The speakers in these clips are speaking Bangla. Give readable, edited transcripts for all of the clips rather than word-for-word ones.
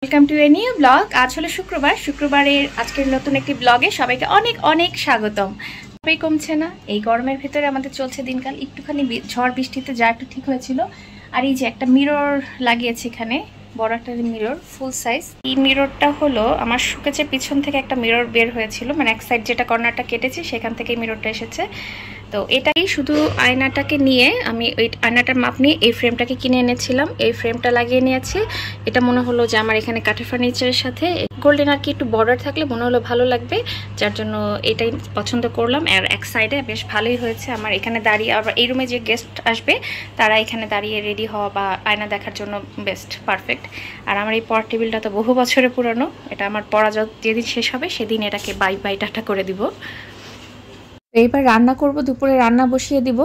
Welcome to a new blog. আজ হলো শুক্রবারের আজকের নতুন একটি ব্লগে সবাইকে অনেক অনেক স্বাগতম। সবাই কমছে না, এই গরমের ভেতরে আমাদের চলছে দিনকাল। একটুখানি ঝড় বৃষ্টিতে যা একটু ঠিক হয়েছিল। আর এই যে একটা মিরর লাগিয়েছে এখানে, বড় একটা মিরর, ফুল সাইজ। এই মিররটা হলো আমার শুকেছে পিছন থেকে একটা মিরর বের হয়েছিল, মানে এক সাইড যেটা কর্নারটা কেটেছি সেখান থেকে মিররটা এসেছে। তো এটাই শুধু আয়নাটাকে নিয়ে আমি ওই আয়নাটার মাপ নিয়ে এই ফ্রেমটাকে কিনে এনেছিলাম। এই ফ্রেমটা লাগিয়ে নিয়েছি। এটা মনে হলো যে আমার এখানে কাঠের ফার্নিচারের সাথে গোল্ডেন আর কি একটু বর্ডার থাকলে মনে হলো ভালো লাগবে, যার জন্য এটাই পছন্দ করলাম। আর এক সাইডে বেশ ভালোই হয়েছে। আমার এখানে দাঁড়িয়ে আবার এই রুমে যে গেস্ট আসবে তারা এখানে দাঁড়িয়ে রেডি হওয়া বা আয়না দেখার জন্য বেস্ট পারফেক্ট। আর আমার এই পড়ার টেবিলটা তো বহু বছরের পুরনো, এটা আমার পড়া যেদিন শেষ হবে সেদিন এটাকে বাই বাই টাটা করে দিব। এইবার রান্না করব, দুপুরে রান্না বসিয়ে দিব।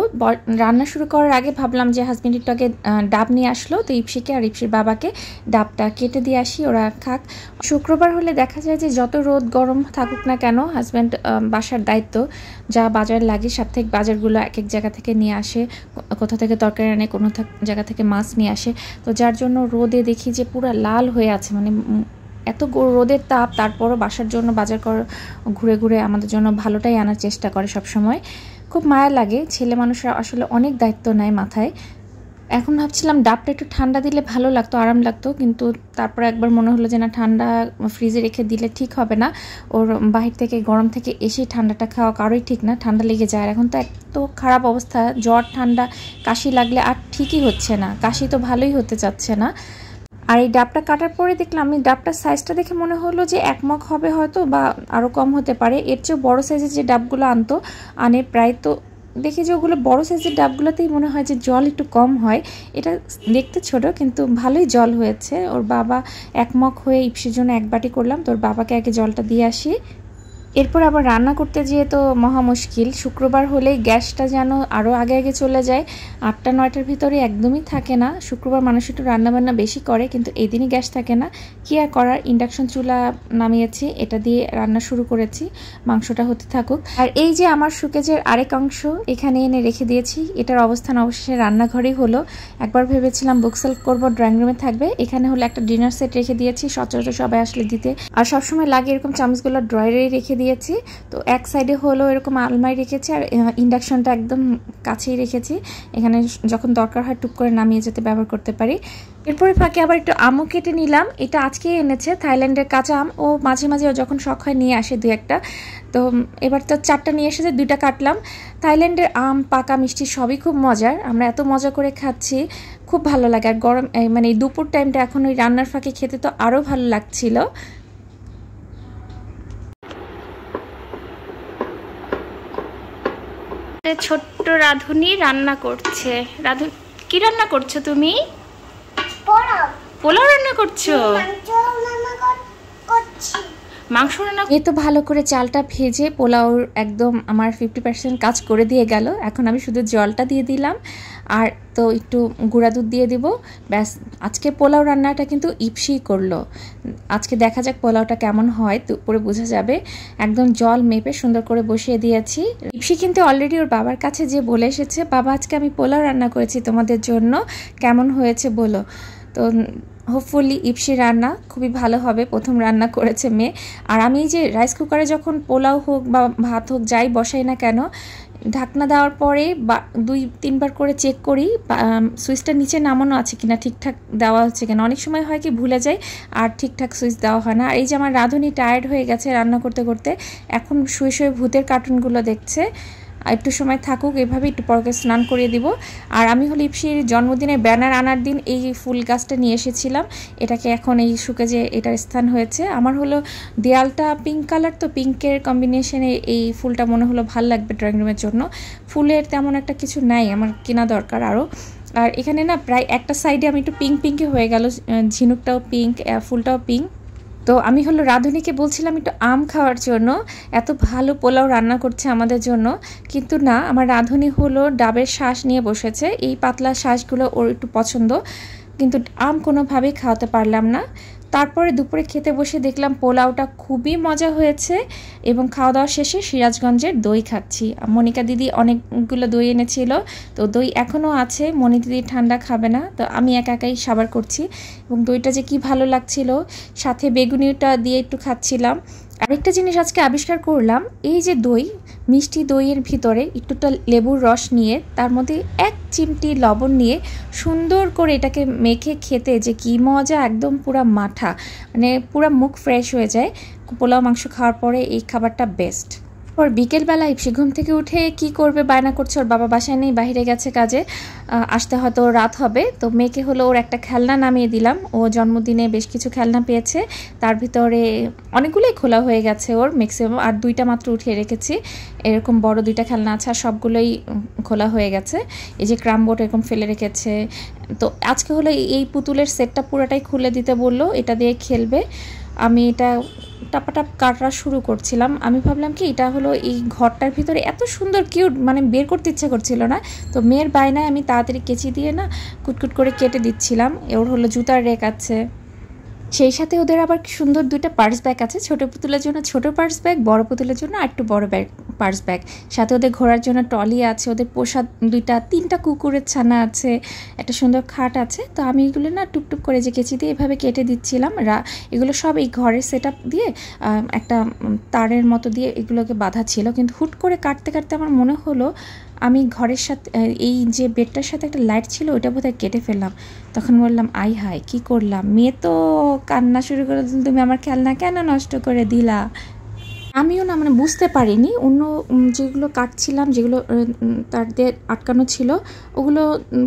রান্না শুরু করার আগে ভাবলাম যে হাজবেন্ড একটু আগে ডাব নিয়ে আসলো, তো ইপসিকে আর ইপসির বাবাকে ডাবটা কেটে দিয়ে আসি, ওরা খাক। শুক্রবার হলে দেখা যায় যে যত রোদ গরম থাকুক না কেন, হাজবেন্ড বাসার দায়িত্ব যা বাজার লাগে সাপ্তাহিক বাজারগুলো এক এক জায়গা থেকে নিয়ে আসে। কোথা থেকে তরকারি আনে, কোনো জায়গা থেকে মাছ নিয়ে আসে। তো যার জন্য রোদে দেখি যে পুরো লাল হয়ে আছে, মানে এত রোদের তাপ, তারপরও বাসার জন্য বাজার ঘুরে ঘুরে আমাদের জন্য ভালোটাই আনার চেষ্টা করে সব সময়। খুব মায়া লাগে, ছেলে মানুষরা আসলে অনেক দায়িত্ব নেয় মাথায়। এখন ভাবছিলাম ডাবটা একটু ঠান্ডা দিলে ভালো লাগতো, আরাম লাগতো, কিন্তু তারপর একবার মনে হলো যে না, ঠান্ডা ফ্রিজে রেখে দিলে ঠিক হবে না। ওর বাহির থেকে গরম থেকে এসেই ঠান্ডাটা খাওয়া কারোই ঠিক না, ঠান্ডা লেগে যায়। আর এখন তো এত খারাপ অবস্থা, জ্বর ঠান্ডা কাশি লাগলে আর ঠিকই হচ্ছে না, কাশি তো ভালোই হতে চাচ্ছে না। আর এই ডাবটা কাটার পরে দেখলাম, আমি ডাবটার সাইজটা দেখে মনে হলো যে একমগ হবে হয়তো, বা আরও কম হতে পারে। এর চেয়েও বড়ো সাইজের যে ডাবগুলো আনে প্রায়, তো দেখি যে ওগুলো বড়ো সাইজের ডাবগুলোতেই মনে হয় যে জল একটু কম হয়। এটা দেখতে ছোট কিন্তু ভালোই জল হয়েছে। ওর বাবা একমগ হয়ে ইপসির জন্য এক বাটি করলাম, তো ওর বাবাকে আগে জলটা দিয়ে আসি। এরপর আবার রান্না করতে যেয়ে তো মহা মুশকিল। শুক্রবার হলেই গ্যাসটা যেন আরও আগে আগে চলে যায়, 8টা-9টার ভিতরে একদমই থাকে না। শুক্রবার মানুষ একটু রান্নাবান্না বেশি করে, কিন্তু এই দিনই গ্যাস থাকে না। কী আর করার, ইন্ডাকশন চুলা নামিয়েছি, এটা দিয়ে রান্না শুরু করেছি, মাংসটা হতে থাকুক। আর এই যে আমার শুকেজের আরেক অংশ এখানে এনে রেখে দিয়েছি, এটার অবস্থান অবশেষে রান্নাঘরেই হলো। একবার ভেবেছিলাম বুক সেলফ করবো, ড্রয়িং রুমে থাকবে, এখানে হলো একটা ডিনার সেট রেখে দিয়েছি, সচরাচর সবাই আসলে দিতে। আর সবসময় লাগে এরকম চামচগুলো ড্রয়ারেই রেখে দিয়েছি। তো এক সাইডে হলো এরকম আলমারি রেখেছি, আর ইন্ডাকশনটা একদম কাছেই রেখেছি, এখানে যখন দরকার হয় টুক করে নামিয়ে যেতে ব্যবহার করতে পারি। এরপরে ফাঁকে আবার একটু আমও কেটে নিলাম, এটা আজকে এনেছে থাইল্যান্ডের কাঁচা আম। ও মাঝে মাঝে যখন শখ হয় নিয়ে আসে 2-1টা, তো এবার তো 4টা নিয়ে এসেছে, 2টা কাটলাম। থাইল্যান্ডের আম পাকা মিষ্টি সবই খুব মজার, আমরা এত মজা করে খাচ্ছি, খুব ভালো লাগে। আর গরম মানে এই দুপুর টাইমটা এখন ওই রান্নার ফাঁকে খেতে তো আরও ভালো লাগছিল। ছোট্ট রাধুনি রান্না করছে। রাধু, কি রান্না করছো তুমি? পোলাও রান্না করছো? মাংস রান্না। এই তো ভালো করে চালটা ভেজে পোলাওর একদম আমার 50% কাজ করে দিয়ে গেল। এখন আমি শুধু জলটা দিয়ে দিলাম, আর তো একটু গুঁড়া দুধ দিয়ে দিব, ব্যাস। আজকে পোলাও রান্নাটা কিন্তু ইপসি করলো। আজকে দেখা যাক পোলাওটা কেমন হয়, তো পরে বোঝা যাবে। একদম জল মেপে সুন্দর করে বসিয়ে দিয়েছি। ইপসি কিন্তু অলরেডি ওর বাবার কাছে যে বলে এসেছে, বাবা আজকে আমি পোলাও রান্না করেছি তোমাদের জন্য, কেমন হয়েছে বলো। তো হোপফুলি ইপসি রান্না খুবই ভালো হবে, প্রথম রান্না করেছে মেয়ে। আর আমি যে রাইস কুকারে যখন পোলাও হোক বা ভাত হোক যাই বসাই না কেন, ঢাকনা দেওয়ার পরে 2-3 বার করে চেক করি সুইচটা নিচে নামানো আছে কিনা, ঠিকঠাক দেওয়া হচ্ছে কিনা। অনেক সময় হয় কি ভুলে যাই আর ঠিকঠাক সুইচ দেওয়া হয় না। আর এই যে আমার রাঁধুনি টায়ার্ড হয়ে গেছে রান্না করতে করতে, এখন শুয়ে শুয়ে ভূতের কার্টুনগুলো দেখছে। একটু সময় থাকুক, এভাবে একটু পরকে স্নান করিয়ে দিব। আর আমি হলো ইপসির জন্মদিনের ব্যানার আনার দিন এই ফুল গাছটা নিয়ে এসেছিলাম, এটাকে এখন এই শুকে যে এটার স্থান হয়েছে। আমার হলো দেয়ালটা পিঙ্ক কালার, তো পিঙ্কের কম্বিনেশনে এই ফুলটা মনে হলো ভাল লাগবে ড্রয়িং রুমের জন্য। ফুলের তেমন একটা কিছু নাই, আমার কেনা দরকার আরও। আর এখানে না প্রায় একটা সাইডে আমি একটু পিঙ্কে হয়ে গেল, ঝিনুকটাও পিঙ্ক, ফুলটাও পিঙ্ক। তো আমি হলো রাঁধুনিকে বলছিলাম একটু আম খাওয়ার জন্য, এত ভালো পোলাও রান্না করছে আমাদের জন্য, কিন্তু না, আমার রাঁধুনি হলো ডাবের শাঁস নিয়ে বসেছে। এই পাতলা শাঁসগুলো ওর একটু পছন্দ, কিন্তু আম কোনোভাবেই খাওয়াতে পারলাম না। তারপরে দুপুরে খেতে বসে দেখলাম পোলাওটা খুবই মজা হয়েছে এবং খাওয়া দাওয়া শেষে সিরাজগঞ্জের দই খাচ্ছি। মনিকা দিদি অনেকগুলো দই এনেছিল, তো দই এখনও আছে। মনি দিদি ঠান্ডা খাবে না, তো আমি একা একাই সাবার করছি এবং দইটা যে কি ভালো লাগছিল, সাথে বেগুনিটা দিয়ে একটু খাচ্ছিলাম। আরেকটা জিনিস আজকে আবিষ্কার করলাম, এই যে দই, মিষ্টি দইয়ের ভিতরে একটুটা লেবুর রস নিয়ে তার মধ্যে 1 চিমটি লবণ নিয়ে সুন্দর করে এটাকে মেখে খেতে যে কি মজা, একদম পুরা মাঠা, মানে পুরা মুখ ফ্রেশ হয়ে যায়। পোলাও মাংস খাওয়ার পরে এই খাবারটা বেস্ট। ওর বিকেলবেলা ইপসি ঘুম থেকে উঠে কি করবে বায়না করছে, ওর বাবা বাসায় নেই, বাইরে গেছে কাজে, আসতে হয়তো রাত হবে। তো মেয়েকে হলো ওর একটা খেলনা নামিয়ে দিলাম। ও জন্মদিনে বেশ কিছু খেলনা পেয়েছে, তার ভিতরে অনেকগুলোই খোলা হয়ে গেছে ওর ম্যাক্সিমাম, আর 2টা মাত্র উঠিয়ে রেখেছি। এরকম বড় 2টা খেলনা আছে, আর সবগুলোই খোলা হয়ে গেছে। এই যে ক্রাম বোর্ড এরকম ফেলে রেখেছে। তো আজকে হলো এই পুতুলের সেটটা পুরোটাই খুলে দিতে বললো, এটা দিয়ে খেলবে। আমি এটা টাপাটাপ কাটা শুরু করছিলাম। আমি ভাবলাম কি এটা হলো এই ঘরটার ভিতরে এত সুন্দর কিউট, মানে বের করতে ইচ্ছা করছিল না। তো মেয়ের বায়নায় আমি তাড়াতাড়ি কেচি দিয়ে না কুটকুট করে কেটে দিচ্ছিলাম। ওর হলো জুতার রেক আছে, সেই সাথে ওদের আবার সুন্দর 2টা পার্স ব্যাগ আছে, ছোট পুতুলের জন্য ছোট পার্স ব্যাগ, বড় পুতুলের জন্য আরেকটু বড় ব্যাগ পার্স ব্যাগ। সাথে ওদের ঘোরার জন্য ট্রলি আছে, ওদের পোষা 3টা কুকুরের ছানা আছে, একটা সুন্দর খাট আছে। তো আমি এগুলো না টুকটুক করে যে কেচি দিয়ে এভাবে কেটে দিচ্ছিলাম। এগুলো সব এই ঘরের সেট আপ দিয়ে একটা তারের মতো দিয়ে এগুলোকে বাঁধা ছিল, কিন্তু হুট করে কাটতে কাটতে আমার মনে হলো আমি ঘরের সাথে এই যে বেডটার সাথে একটা লাইট ছিল ওইটা বোধহয় কেটে ফেললাম। তখন বললাম আই হাই কি করলাম, মেয়ে তো কান্না শুরু করে দিল, তুমি আমার খেলনা কেন নষ্ট করে দিলা। আমিও না মানে বুঝতে পারিনি, অন্য যেগুলো কাটছিলাম, যেগুলো তার দিয়ে আটকানো ছিল, ওগুলো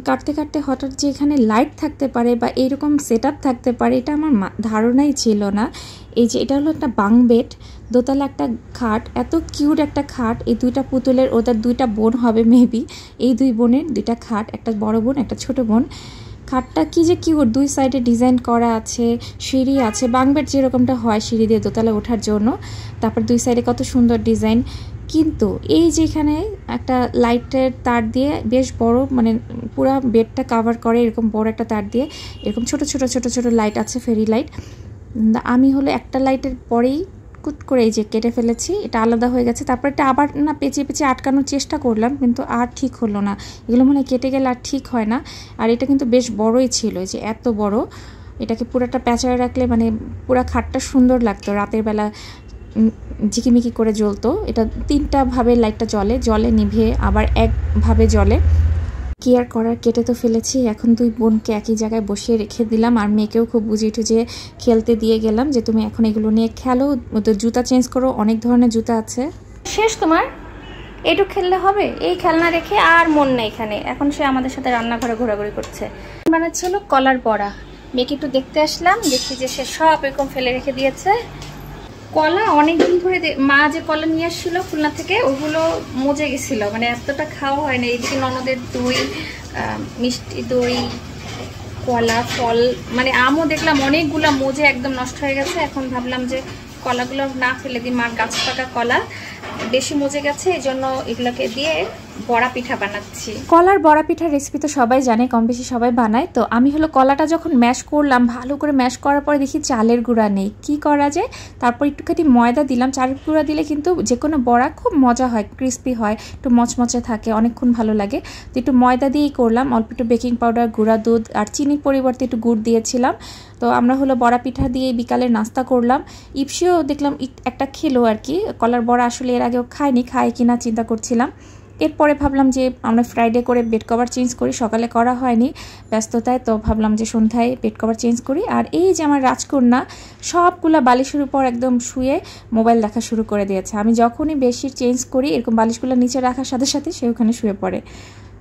কাটতে কাটতে হঠাৎ যে এখানে লাইট থাকতে পারে বা এইরকম সেট আপ থাকতে পারে, এটা আমার ধারণাই ছিল না। এই যে এটা হলো একটা বাং বেড, দোতলা একটা খাট, এত কিউট একটা খাট। এই 2টা পুতুলের, ওদের 2টা বোন হবে মেবি, এই 2 বোনের 2টা খাট, একটা বড় বোন একটা ছোট বোন। খাটটা কি যে কিউট, 2 সাইডে ডিজাইন করা আছে, সিঁড়ি আছে, বাং বেড যেরকমটা হয় সিঁড়ি দিয়ে দোতলা ওঠার জন্য, তারপর 2 সাইডে কত সুন্দর ডিজাইন। কিন্তু এই যেখানে একটা লাইটের তার দিয়ে বেশ বড়, মানে পুরো বেডটা কাভার করে এরকম বড় একটা তার দিয়ে এরকম ছোট ছোট ছোট ছোট লাইট আছে, ফেরি লাইট। আমি হলো একটা লাইটের পরেই কুট করে এই যে কেটে ফেলেছি, এটা আলাদা হয়ে গেছে। তারপর এটা আবার না পেঁচিয়ে পেঁচিয়ে আটকানোর চেষ্টা করলাম, কিন্তু আর ঠিক হলো না। এগুলো মানে কেটে গেলে আর ঠিক হয় না। আর এটা কিন্তু বেশ বড়ই ছিল, যে এত বড়, এটাকে পুরোটা প্যাঁচায় রাখলে মানে পুরো খাটটা সুন্দর লাগতো, রাতের বেলা ঝিকিমিকি করে জ্বলতো। এটা 3টা ভাবে লাইটটা জলে নিভে আবার একভাবে জ্বলে। কি আর করার, কেটে তো ফেলেছি। এখন 2 বোনকে একই জায়গায় বসিয়ে রেখে দিলাম, আর মেয়েকেও খুব বুঝিয়ে টুঝিয়ে খেলতে দিয়ে গেলাম যে তুমি এখন এগুলো নিয়ে খেলো, ওদের জুতা চেঞ্জ করো, অনেক ধরনের জুতা আছে। শেষ তোমার এইটুক খেললে হবে? এই খেলনা রেখে আর মন নেই এখানে। এখন সে আমাদের সাথে রান্নাঘরে ঘোরাঘুরি করছে। বানাচ্ছিল কলার বড়া, মেয়েকে একটু দেখতে আসলাম, দেখি যে সে সব এরকম ফেলে রেখে দিয়েছে। কলা অনেকদিন ধরে মা যে কলা নিয়ে আসছিল খুলনা থেকে, ওগুলো মজে গেছিল, মানে এতটা খাওয়া হয় না। এইদিকে ননদের দই, মিষ্টি দই, কলা, ফল, মানে আমও দেখলাম অনেকগুলো মজে একদম নষ্ট হয়ে গেছে। এখন ভাবলাম যে কলাগুলো না ফেলে দিই, মার গাছ পাকা কলা বেশি মজে গেছে, এই জন্য এগুলোকে দিয়ে বড়া পিঠা বানাচ্ছি। কলার বড়া পিঠার রেসিপি তো সবাই জানে, কম বেশি সবাই বানায়। তো আমি হলো কলাটা যখন ম্যাশ করলাম, ভালো করে ম্যাশ করার পরে দেখি চালের গুঁড়া নেই। কি করা যায়? তারপর একটুখানি ময়দা দিলাম। চালের গুঁড়া দিলে কিন্তু যে কোনো বড়া খুব মজা হয়, ক্রিস্পি হয়, একটু মচমচে থাকে, অনেকক্ষণ ভালো লাগে। তো একটু ময়দা দিয়েই করলাম, অল্প একটু বেকিং পাউডার, গুঁড়া দুধ আর চিনির পরিবর্তে একটু গুড় দিয়েছিলাম। তো আমরা হলো বড়া পিঠা দিয়ে বিকালে নাস্তা করলাম। ইপসিও দেখলাম একটা খেলো আর কি, কলার বড়া আসলে এর আগেও খায়নি, খায় কিনা চিন্তা করছিলাম। এরপরে ভাবলাম যে আমরা ফ্রাইডে করে বেড কভার চেঞ্জ করি, সকালে করা হয়নি ব্যস্ততায়, তো ভাবলাম যে সন্ধ্যায় বেড কভার চেঞ্জ করি। আর এই যে আমার রাজকন্যা সবগুলা বালিশের উপর একদম শুয়ে মোবাইল দেখা শুরু করে দিয়েছে। আমি যখনই বেডশিট চেঞ্জ করি এরকম বালিশগুলো নিচে রাখার সাথে সাথে সে ওখানে শুয়ে পড়ে।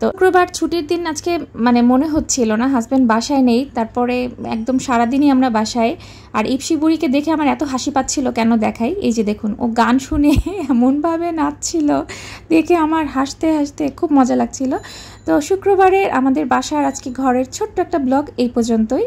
তো শুক্রবার ছুটির দিন আজকে, মানে মনে হচ্ছিল না, হাজব্যান্ড বাসায় নেই, তারপরে একদম সারাদিনই আমরা বাসায়। আর ইপসি বুড়িকে দেখে আমার এত হাসি পাচ্ছিল, কেন দেখাই, এই যে দেখুন ও গান শুনে এমনভাবে নাচছিল, দেখে আমার হাসতে হাসতে খুব মজা লাগছিল। তো শুক্রবারে আমাদের বাসার আজকে ঘরের ছোট্ট একটা ব্লগ এই পর্যন্তই।